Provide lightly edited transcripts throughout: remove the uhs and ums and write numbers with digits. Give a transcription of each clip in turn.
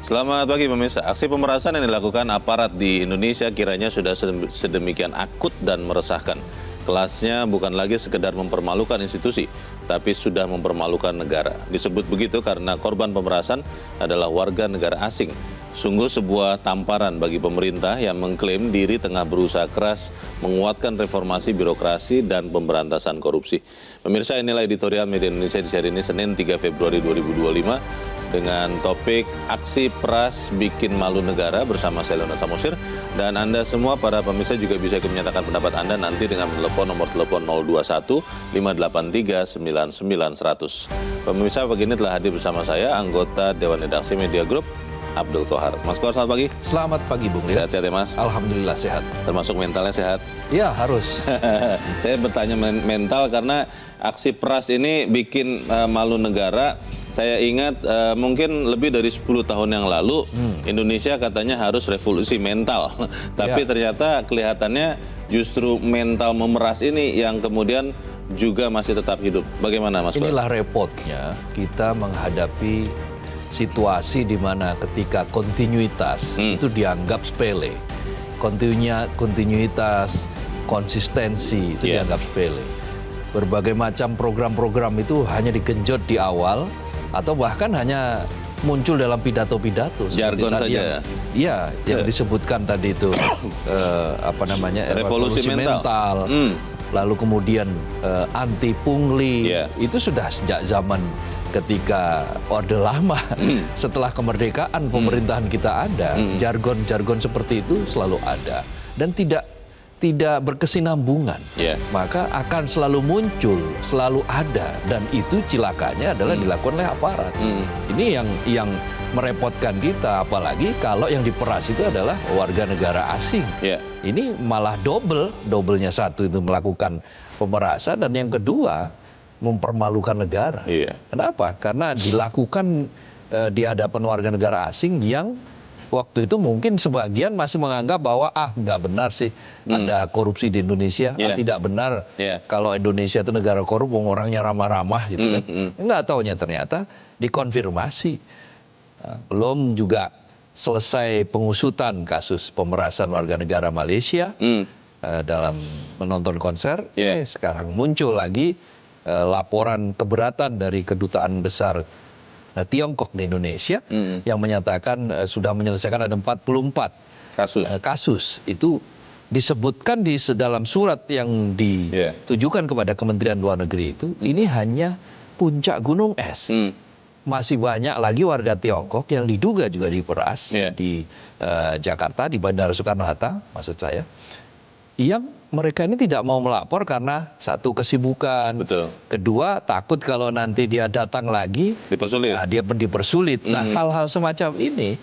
Selamat pagi pemirsa. Aksi pemerasan yang dilakukan aparat di Indonesia kiranya sudah sedemikian akut dan meresahkan. Kelasnya bukan lagi sekedar mempermalukan institusi, tapi sudah mempermalukan negara. Disebut begitu karena korban pemerasan adalah warga negara asing. Sungguh sebuah tamparan bagi pemerintah yang mengklaim diri tengah berusaha keras menguatkan reformasi birokrasi dan pemberantasan korupsi. Pemirsa, inilah editorial Media Indonesia di hari ini Senin 3 Februari 2025 dengan topik Aksi Peras Bikin Malu Negara bersama saya Leonard Samosir. Dan Anda semua para pemirsa juga bisa menyatakan pendapat Anda nanti dengan menelpon nomor telepon 021 583 99 100. Pemirsa, pagi ini telah hadir bersama saya anggota Dewan Redaksi Media Group Abdul Kohar. Mas Kohar, selamat pagi. Selamat pagi, Bung Leo. Sehat-sehat ya, Mas? Alhamdulillah sehat. Termasuk mentalnya sehat? Ya, harus. Saya bertanya mental karena aksi peras ini bikin malu negara. Saya ingat mungkin lebih dari 10 tahun yang lalu Indonesia katanya harus revolusi mental. Tapi ternyata kelihatannya justru mental memeras ini yang kemudian juga masih tetap hidup. Bagaimana, Mas? Inilah repotnya kita menghadapi situasi di mana ketika kontinuitas itu dianggap sepele. Kontinuitas, konsistensi itu dianggap sepele. Berbagai macam program-program itu hanya digenjot di awal atau bahkan hanya muncul dalam pidato-pidato. Jargon saja. Yang disebutkan tadi itu revolusi mental. Lalu kemudian anti pungli. Itu sudah sejak zaman ketika Orde Lama. Setelah kemerdekaan pemerintahan kita ada, jargon-jargon seperti itu selalu ada dan tidak berkesinambungan. Maka akan selalu muncul, selalu ada, dan itu cilakanya adalah dilakukan oleh aparat. Ini yang merepotkan kita, apalagi kalau yang diperas itu adalah warga negara asing. Ini malah doublenya. Satu itu melakukan pemerasan, dan yang kedua mempermalukan negara. Kenapa? Karena dilakukan di hadapan warga negara asing yang waktu itu mungkin sebagian masih menganggap bahwa nggak benar sih ada korupsi di Indonesia, tidak benar kalau Indonesia itu negara korup, orangnya ramah-ramah gitu kan. Nggak taunya ternyata dikonfirmasi. Belum juga selesai pengusutan kasus pemerasan warga negara Malaysia dalam menonton konser, sekarang muncul lagi laporan keberatan dari Kedutaan Besar Tiongkok di Indonesia yang menyatakan sudah menyelesaikan ada 44 kasus. Itu disebutkan di dalam surat yang ditujukan kepada Kementerian Luar Negeri itu, ini hanya puncak gunung es. Masih banyak lagi warga Tiongkok yang diduga juga diperas di Jakarta, di Bandara Soekarno-Hatta maksud saya, yang mereka ini tidak mau melapor karena satu, kesibukan. Kedua, takut kalau nanti dia datang lagi dia dipersulit. Nah, hal-hal semacam ini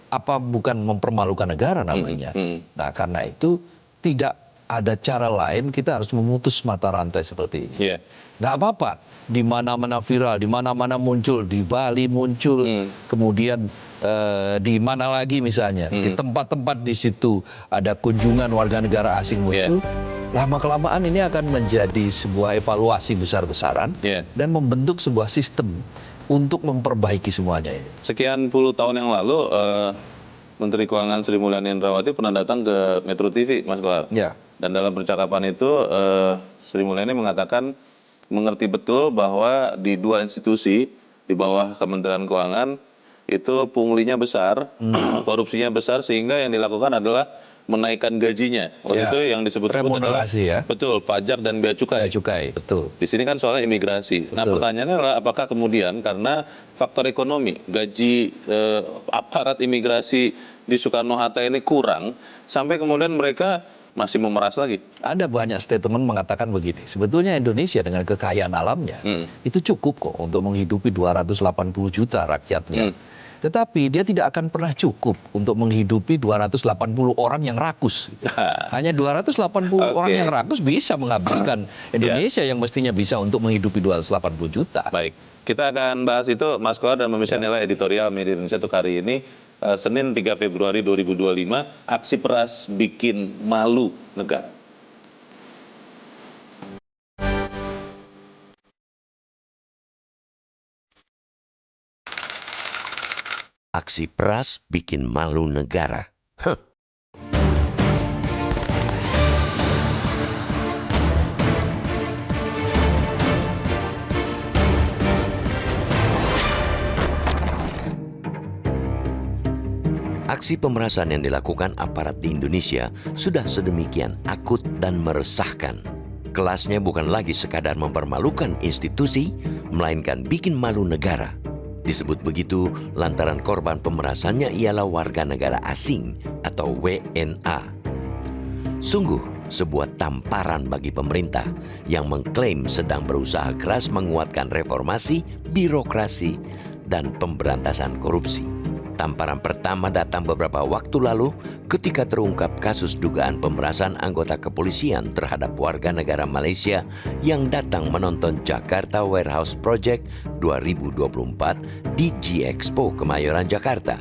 apa bukan mempermalukan negara namanya. Nah, karena itu tidak ada cara lain, kita harus memutus mata rantai seperti ini. Nggak apa-apa, di mana-mana viral, di mana-mana muncul, di Bali muncul, kemudian di mana lagi misalnya, di tempat-tempat di situ ada kunjungan warga negara asing muncul. Lama-kelamaan ini akan menjadi sebuah evaluasi besar-besaran dan membentuk sebuah sistem untuk memperbaiki semuanya ini. Sekian puluh tahun yang lalu Menteri Keuangan Sri Mulyani Indrawati pernah datang ke Metro TV, Mas Kohar. Dan dalam percakapan itu Sri Mulyani mengatakan mengerti betul bahwa di dua institusi di bawah Kementerian Keuangan itu punglinya besar, korupsinya besar, sehingga yang dilakukan adalah menaikkan gajinya. Waktu itu yang disebut-sebut adalah betul, pajak dan bea cukai. Betul. Di sini kan soalnya imigrasi. Nah, pertanyaannya adalah apakah kemudian karena faktor ekonomi, gaji aparat imigrasi di Soekarno-Hatta ini kurang, sampai kemudian mereka masih memeras lagi? Ada banyak statement mengatakan begini, sebetulnya Indonesia dengan kekayaan alamnya itu cukup kok untuk menghidupi 280 juta rakyatnya. Tetapi dia tidak akan pernah cukup untuk menghidupi 280 orang yang rakus. Hanya 280 orang yang rakus bisa menghabiskan Indonesia yang mestinya bisa untuk menghidupi 280 juta. Baik, kita akan bahas itu, Mas Kohar, dan pemirsa, inilah editorial Media Indonesia untuk hari ini, Senin 3 Februari 2025, aksi peras bikin malu negara. Aksi peras bikin malu negara. Aksi pemerasan yang dilakukan aparat di Indonesia sudah sedemikian akut dan meresahkan. Kelasnya bukan lagi sekadar mempermalukan institusi, melainkan bikin malu negara. Disebut begitu lantaran korban pemerasannya ialah warga negara asing atau WNA. Sungguh sebuah tamparan bagi pemerintah yang mengklaim sedang berusaha keras menguatkan reformasi, birokrasi, dan pemberantasan korupsi. Tamparan pertama datang beberapa waktu lalu ketika terungkap kasus dugaan pemerasan anggota kepolisian terhadap warga negara Malaysia yang datang menonton Jakarta Warehouse Project 2024 di G-Expo Kemayoran, Jakarta.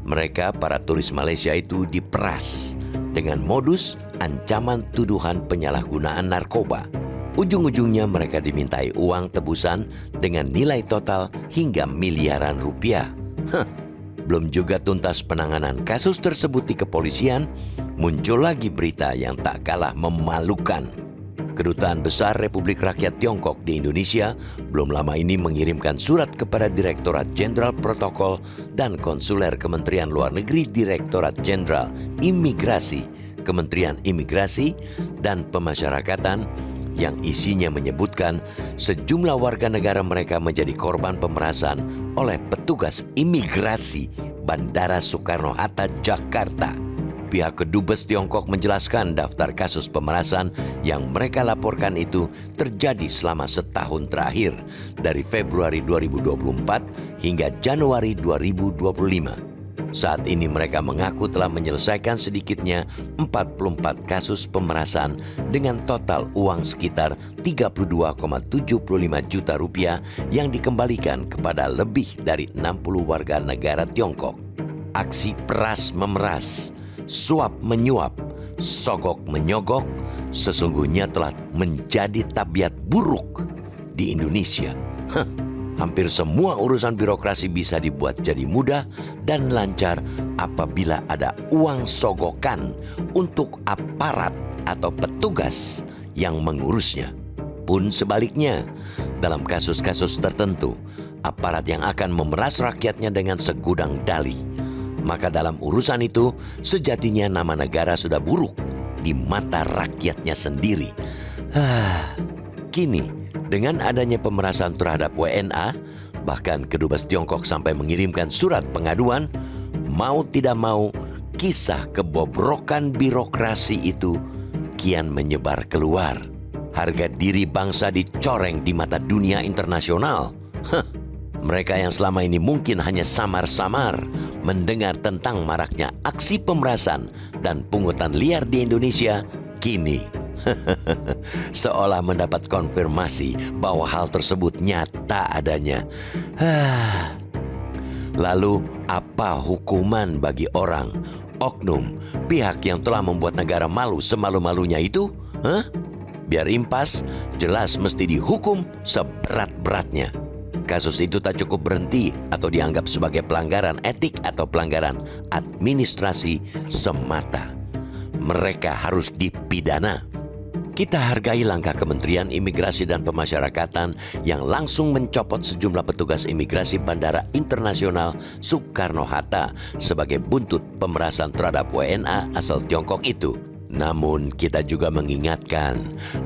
Mereka, para turis Malaysia itu, diperas dengan modus ancaman tuduhan penyalahgunaan narkoba. Ujung-ujungnya mereka dimintai uang tebusan dengan nilai total hingga miliaran rupiah. Belum juga tuntas penanganan kasus tersebut di kepolisian, muncul lagi berita yang tak kalah memalukan. Kedutaan Besar Republik Rakyat Tiongkok di Indonesia belum lama ini mengirimkan surat kepada Direktorat Jenderal Protokol dan Konsuler Kementerian Luar Negeri Direktorat Jenderal Imigrasi, Kementerian Imigrasi dan Pemasyarakatan yang isinya menyebutkan sejumlah warga negara mereka menjadi korban pemerasan oleh petugas imigrasi Bandara Soekarno-Hatta, Jakarta. Pihak Kedubes Tiongkok menjelaskan daftar kasus pemerasan yang mereka laporkan itu terjadi selama setahun terakhir, dari Februari 2024 hingga Januari 2025. Saat ini mereka mengaku telah menyelesaikan sedikitnya 44 kasus pemerasan dengan total uang sekitar 32,75 juta rupiah yang dikembalikan kepada lebih dari 60 warga negara Tiongkok. Aksi peras memeras, suap menyuap, sogok menyogok sesungguhnya telah menjadi tabiat buruk di Indonesia. Hampir semua urusan birokrasi bisa dibuat jadi mudah dan lancar apabila ada uang sogokan untuk aparat atau petugas yang mengurusnya. Pun sebaliknya, dalam kasus-kasus tertentu, aparat yang akan memeras rakyatnya dengan segudang dalih, maka dalam urusan itu sejatinya nama negara sudah buruk di mata rakyatnya sendiri. Kini, dengan adanya pemerasan terhadap WNA, bahkan Kedubes Tiongkok sampai mengirimkan surat pengaduan, mau tidak mau, kisah kebobrokan birokrasi itu kian menyebar keluar. Harga diri bangsa dicoreng di mata dunia internasional. Mereka yang selama ini mungkin hanya samar-samar mendengar tentang maraknya aksi pemerasan dan pungutan liar di Indonesia, kini seolah mendapat konfirmasi bahwa hal tersebut nyata adanya. Lalu apa hukuman bagi orang, oknum, pihak yang telah membuat negara malu semalu-malunya itu? Biar impas, jelas mesti dihukum seberat-beratnya. Kasus itu tak cukup berhenti atau dianggap sebagai pelanggaran etik atau pelanggaran administrasi semata. Mereka harus dipidana. Kita hargai langkah Kementerian Imigrasi dan Pemasyarakatan yang langsung mencopot sejumlah petugas imigrasi Bandara Internasional Soekarno-Hatta sebagai buntut pemerasan terhadap WNA asal Tiongkok itu. Namun kita juga mengingatkan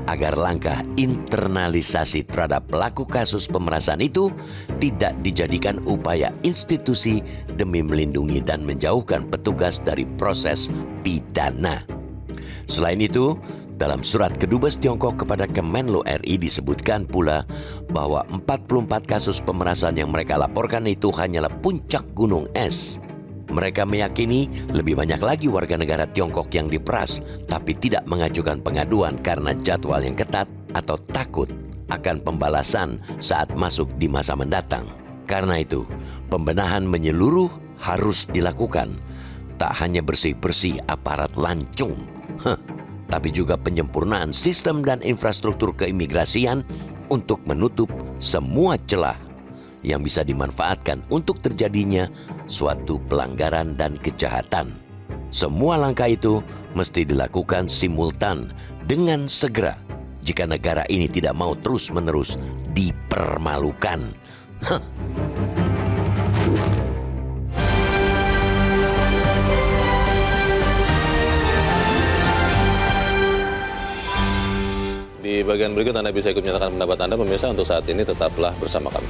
agar langkah internalisasi terhadap pelaku kasus pemerasan itu tidak dijadikan upaya institusi demi melindungi dan menjauhkan petugas dari proses pidana. Selain itu, dalam surat Kedubes Tiongkok kepada Kemenlu RI disebutkan pula bahwa 44 kasus pemerasan yang mereka laporkan itu hanyalah puncak gunung es. Mereka meyakini lebih banyak lagi warga negara Tiongkok yang diperas, tapi tidak mengajukan pengaduan karena jadwal yang ketat atau takut akan pembalasan saat masuk di masa mendatang. Karena itu, pembenahan menyeluruh harus dilakukan. Tak hanya bersih-bersih aparat lancung, tapi juga penyempurnaan sistem dan infrastruktur keimigrasian untuk menutup semua celah yang bisa dimanfaatkan untuk terjadinya suatu pelanggaran dan kejahatan. Semua langkah itu mesti dilakukan simultan dengan segera jika negara ini tidak mau terus-menerus dipermalukan. Di bagian berikut Anda bisa ikut menyatakan pendapat Anda, pemirsa. Untuk saat ini tetaplah bersama kami.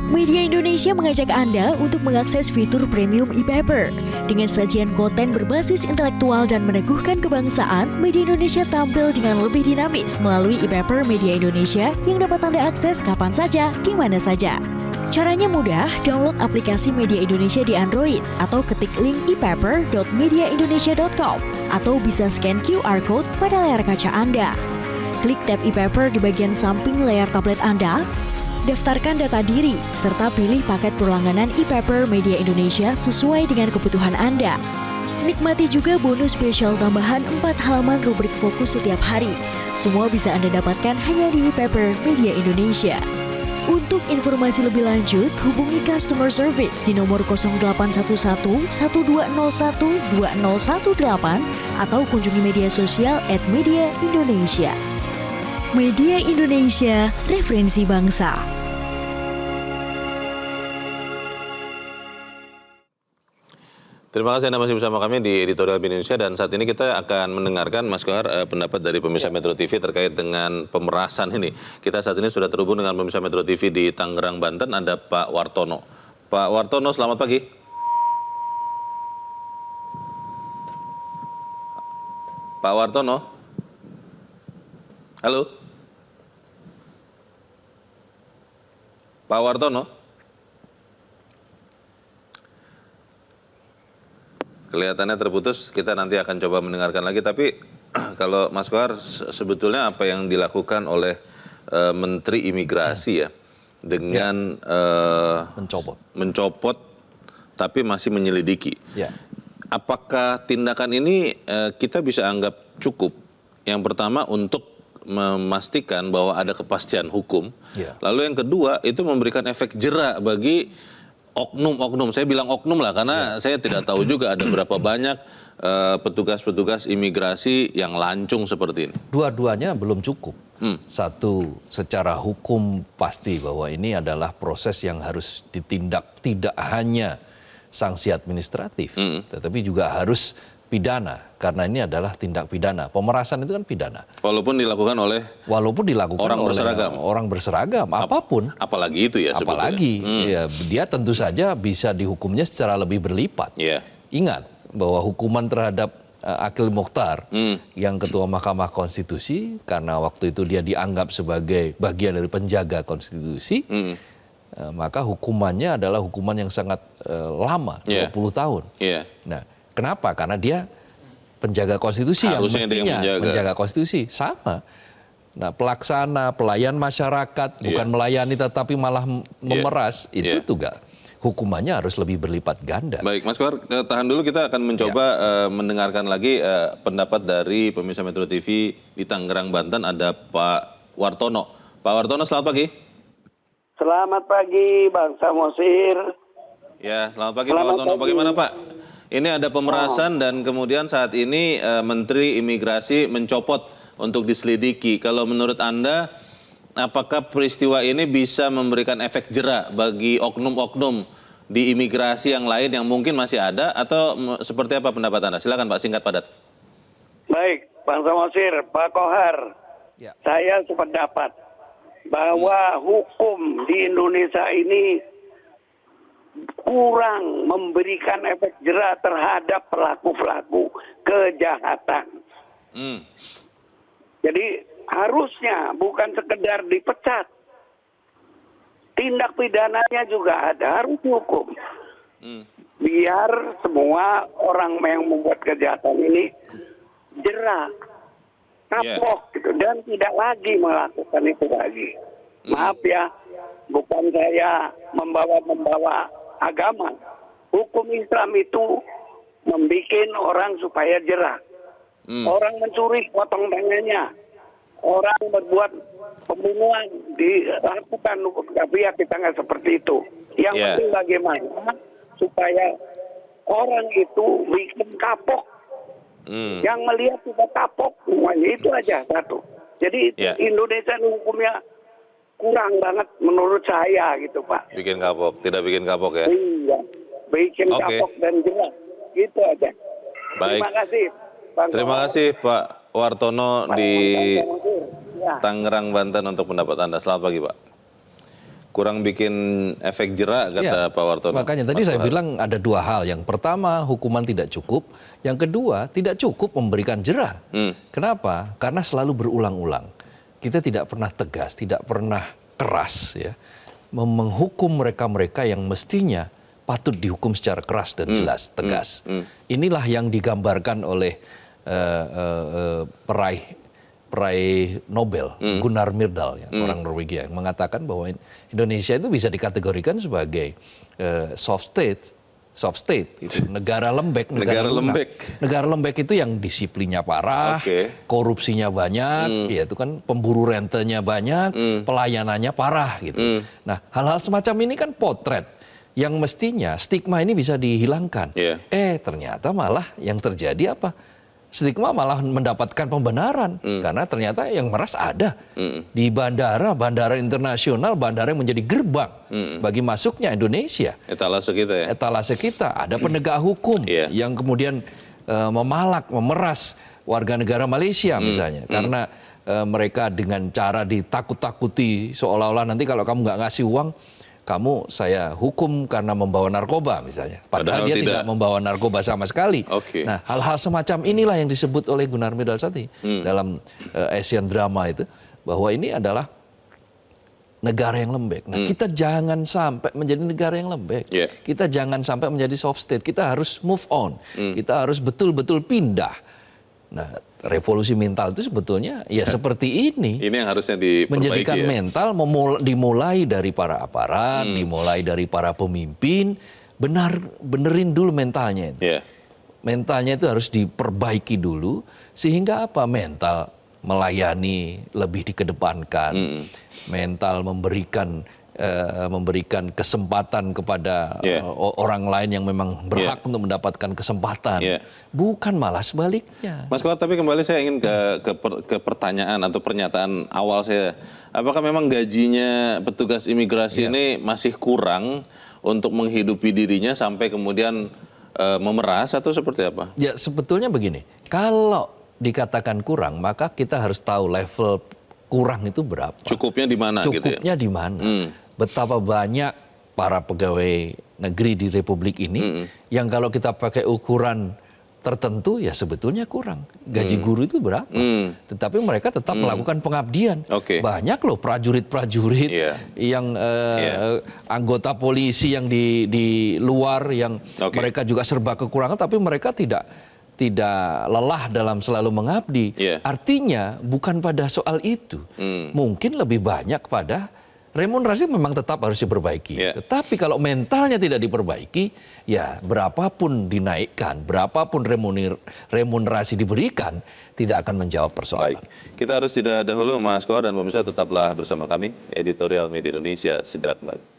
Media Indonesia mengajak Anda untuk mengakses fitur premium e-paper. Dengan sajian konten berbasis intelektual dan meneguhkan kebangsaan, Media Indonesia tampil dengan lebih dinamis melalui e-paper Media Indonesia yang dapat Anda akses kapan saja, di mana saja. Caranya mudah, download aplikasi Media Indonesia di Android atau ketik link e-paper.mediaindonesia.com atau bisa scan QR Code pada layar kaca Anda. Klik tab e-paper di bagian samping layar tablet Anda, daftarkan data diri, serta pilih paket berlangganan e-paper Media Indonesia sesuai dengan kebutuhan Anda. Nikmati juga bonus spesial tambahan 4 halaman rubrik fokus setiap hari. Semua bisa Anda dapatkan hanya di e-paper Media Indonesia. Untuk informasi lebih lanjut, hubungi customer service di nomor 0811 1201 2018 atau kunjungi media sosial @mediaindonesia. Media Indonesia, referensi bangsa. Terima kasih Anda masih bersama kami di Editorial Indonesia, dan saat ini kita akan mendengarkan Mas Kohar pendapat dari pemirsa Metro TV terkait dengan pemerasan ini. Kita saat ini sudah terhubung dengan pemirsa Metro TV di Tangerang, Banten, ada Pak Wartono. Pak Wartono, selamat pagi. Pak Wartono. Halo. Pak Wartono. Kelihatannya terputus, kita nanti akan coba mendengarkan lagi. Tapi kalau Mas Kohar, sebetulnya apa yang dilakukan oleh Menteri Imigrasi ya dengan mencopot tapi masih menyelidiki. Ya. Apakah tindakan ini kita bisa anggap cukup? Yang pertama untuk memastikan bahwa ada kepastian hukum. Ya. Lalu yang kedua itu memberikan efek jera bagi oknum-oknum. Saya bilang oknum lah karena saya tidak tahu juga ada berapa banyak petugas-petugas imigrasi yang lancung seperti ini. Dua-duanya belum cukup. Satu, secara hukum pasti bahwa ini adalah proses yang harus ditindak, tidak hanya sanksi administratif, tetapi juga harus pidana, karena ini adalah tindak pidana. Pemerasan itu kan pidana. Walaupun dilakukan oleh orang berseragam. Orang berseragam, apapun. Apalagi itu ya sebetulnya. Apalagi, ya, dia tentu saja bisa dihukumnya secara lebih berlipat. Yeah. Ingat bahwa hukuman terhadap Akil Mukhtar yang Ketua Mahkamah Konstitusi, karena waktu itu dia dianggap sebagai bagian dari penjaga konstitusi, maka hukumannya adalah hukuman yang sangat lama, 20 tahun. Yeah. Nah, kenapa? Karena dia penjaga konstitusi harusnya yang mestinya menjaga konstitusi. Sama. Nah, pelaksana, pelayan masyarakat, bukan melayani tetapi malah memeras, itu juga hukumannya harus lebih berlipat ganda. Baik, Mas Kohar, tahan dulu, kita akan mencoba mendengarkan lagi pendapat dari pemirsa Metro TV di Tangerang, Banten, ada Pak Wartono. Pak Wartono, selamat pagi. Selamat pagi, Bang Samosir. Ya, selamat pagi Pak Wartono. Bagaimana Pak? Ini ada pemerasan dan kemudian saat ini Menteri Imigrasi mencopot untuk diselidiki. Kalau menurut Anda, apakah peristiwa ini bisa memberikan efek jera bagi oknum-oknum di imigrasi yang lain yang mungkin masih ada, atau seperti apa pendapat Anda? Silakan Pak, singkat padat. Baik, Bang Samosir, Pak Kohar, saya sependapat bahwa hukum di Indonesia ini kurang memberikan efek jera terhadap pelaku-pelaku kejahatan. Jadi harusnya bukan sekedar dipecat, tindak pidananya juga ada, harus dihukum. Biar semua orang yang membuat kejahatan ini jera, kapok gitu, dan tidak lagi melakukan itu lagi. Maaf ya, bukan saya membawa agama. Hukum Islam itu membuat orang supaya jerah. Orang mencuri, potong tangannya. Orang berbuat pembunuhan, dilakukan hukum. Tapi ya kita nggak seperti itu. Yang penting bagaimana supaya orang itu bikin kapok. Yang melihat kita kapok, semuanya itu aja satu. Jadi Indonesia hukumnya kurang banget menurut saya gitu Pak. Bikin kapok, tidak bikin kapok ya? Iya, bikin kapok dan jelas. Gitu aja. Baik. Terima kasih. Terima kasih Pak Wartono di Tangerang, Banten untuk pendapat Anda. Selamat pagi Pak. Kurang bikin efek jerak kata Pak Wartono. Makanya tadi saya bilang ada dua hal. Yang pertama hukuman tidak cukup. Yang kedua tidak cukup memberikan jera. Kenapa? Karena selalu berulang-ulang. Kita tidak pernah tegas, tidak pernah keras ya. Menghukum mereka-mereka yang mestinya patut dihukum secara keras dan jelas, tegas. Inilah yang digambarkan oleh peraih Nobel, Gunnar Myrdal, orang Norwegia, yang mengatakan bahwa Indonesia itu bisa dikategorikan sebagai soft state, itu negara lembek, negara lembek itu yang disiplinnya parah, korupsinya banyak, ya itu kan pemburu rentenya banyak, pelayanannya parah gitu. Nah, hal-hal semacam ini kan potret yang mestinya stigma ini bisa dihilangkan. Ternyata malah yang terjadi apa? Stigma malah mendapatkan pembenaran karena ternyata yang meras ada di bandara internasional, bandara yang menjadi gerbang bagi masuknya Indonesia. Etalase kita ya. Etalase kita, ada penegak hukum yang kemudian memeras warga negara Malaysia misalnya karena mereka dengan cara ditakut-takuti seolah-olah nanti kalau kamu nggak ngasih uang kamu saya hukum karena membawa narkoba misalnya. Padahal dia tidak membawa narkoba sama sekali. Nah, hal-hal semacam inilah yang disebut oleh Gunnar Myrdal tadi dalam Asian Drama itu, bahwa ini adalah negara yang lembek. Nah, kita jangan sampai menjadi negara yang lembek. Kita jangan sampai menjadi soft state. Kita harus move on. Kita harus betul-betul pindah. Nah, revolusi mental itu sebetulnya ya seperti ini. Ini yang harusnya diperbaiki. Menjadikan mental dimulai dari para aparat, dimulai dari para pemimpin, benerin dulu mentalnya. Mentalnya itu harus diperbaiki dulu sehingga apa? Mental melayani lebih dikedepankan, mental memberikan kesempatan kepada orang lain yang memang berhak untuk mendapatkan kesempatan, bukan malah sebaliknya. Mas Kohar, tapi kembali saya ingin ke pertanyaan atau pernyataan awal saya. Apakah memang gajinya petugas imigrasi ini masih kurang untuk menghidupi dirinya sampai kemudian memeras atau seperti apa? Ya sebetulnya begini, kalau dikatakan kurang maka kita harus tahu level kurang itu berapa. Cukupnya di mana? Cukupnya di mana? Betapa banyak para pegawai negeri di Republik ini yang kalau kita pakai ukuran tertentu ya sebetulnya kurang. Gaji guru itu berapa? Tetapi mereka tetap melakukan pengabdian. Banyak loh prajurit-prajurit yang anggota polisi yang di luar yang mereka juga serba kekurangan tapi mereka tidak lelah dalam selalu mengabdi. Artinya bukan pada soal itu. Mungkin lebih banyak pada remunerasi memang tetap harus diperbaiki. Tetapi kalau mentalnya tidak diperbaiki, ya berapapun dinaikkan, berapapun remunerasi diberikan, tidak akan menjawab persoalan. Baik, kita harus jeda dahulu Mas Kohar dan pemirsa tetaplah bersama kami. Editorial Media Indonesia segera kembali.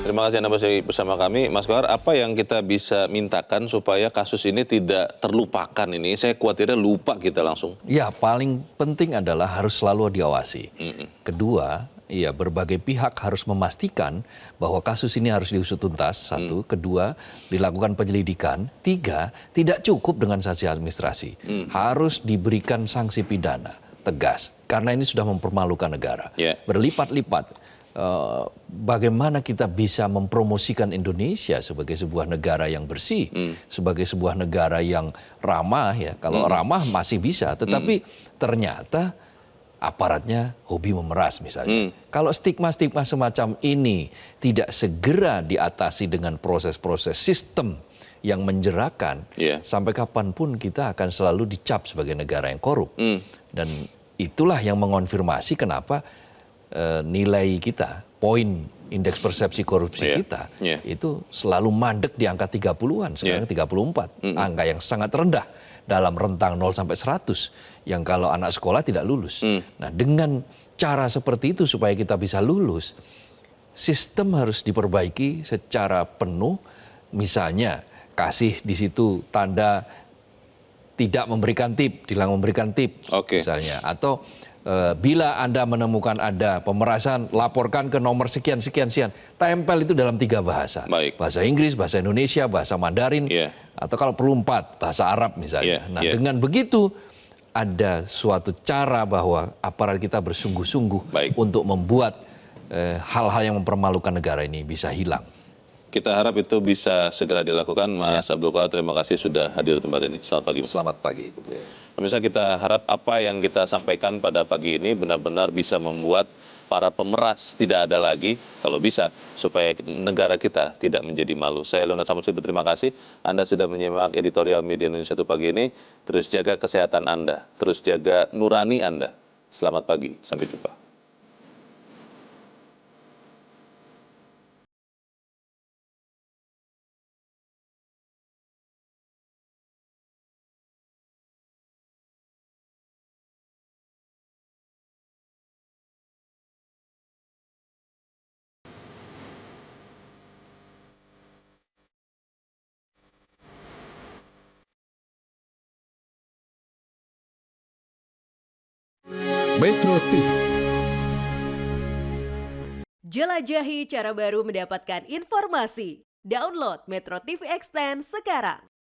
Terima kasih Anda masih bersama kami. Mas Kohar, apa yang kita bisa mintakan supaya kasus ini tidak terlupakan ini? Saya khawatirnya lupa kita langsung. Ya, paling penting adalah harus selalu diawasi. Kedua, ya berbagai pihak harus memastikan bahwa kasus ini harus diusut tuntas. Satu, kedua, dilakukan penyelidikan. Tiga, tidak cukup dengan sanksi administrasi. Harus diberikan sanksi pidana tegas. Karena ini sudah mempermalukan negara. Berlipat-lipat. bagaimana kita bisa mempromosikan Indonesia sebagai sebuah negara yang bersih, sebagai sebuah negara yang ramah ya. Kalau ramah masih bisa, tetapi ternyata aparatnya hobi memeras misalnya. Kalau stigma-stigma semacam ini tidak segera diatasi dengan proses-proses sistem yang menjerakan, sampai kapanpun kita akan selalu dicap sebagai negara yang korup. Dan itulah yang mengonfirmasi kenapa nilai kita, poin indeks persepsi korupsi kita, itu selalu mandek di angka 30-an, sekarang 34. Angka yang sangat rendah dalam rentang 0 sampai 100, yang kalau anak sekolah tidak lulus. Nah, dengan cara seperti itu supaya kita bisa lulus, sistem harus diperbaiki secara penuh. Misalnya, kasih di situ tanda tidak memberikan tip, dilarang memberikan tip, misalnya. Atau bila Anda menemukan ada pemerasan, laporkan ke nomor sekian-sekian. Tempel itu dalam 3 bahasa. Bahasa Inggris, bahasa Indonesia, bahasa Mandarin, atau kalau perlu 4, bahasa Arab misalnya. Dengan begitu, ada suatu cara bahwa aparat kita bersungguh-sungguh untuk membuat hal-hal yang mempermalukan negara ini bisa hilang. Kita harap itu bisa segera dilakukan. Mas Abdul Qadir, terima kasih sudah hadir di tempat ini. Selamat pagi. Selamat pagi. Pemirsa, kita harap apa yang kita sampaikan pada pagi ini benar-benar bisa membuat para pemeras tidak ada lagi, kalau bisa, supaya negara kita tidak menjadi malu. Saya Leonard Samudri, berterima kasih. Anda sudah menyimak editorial Media Indonesia pagi ini. Terus jaga kesehatan Anda, terus jaga nurani Anda. Selamat pagi, sampai jumpa. Metro TV. Jelajahi cara baru mendapatkan informasi. Download Metro TV Extend sekarang.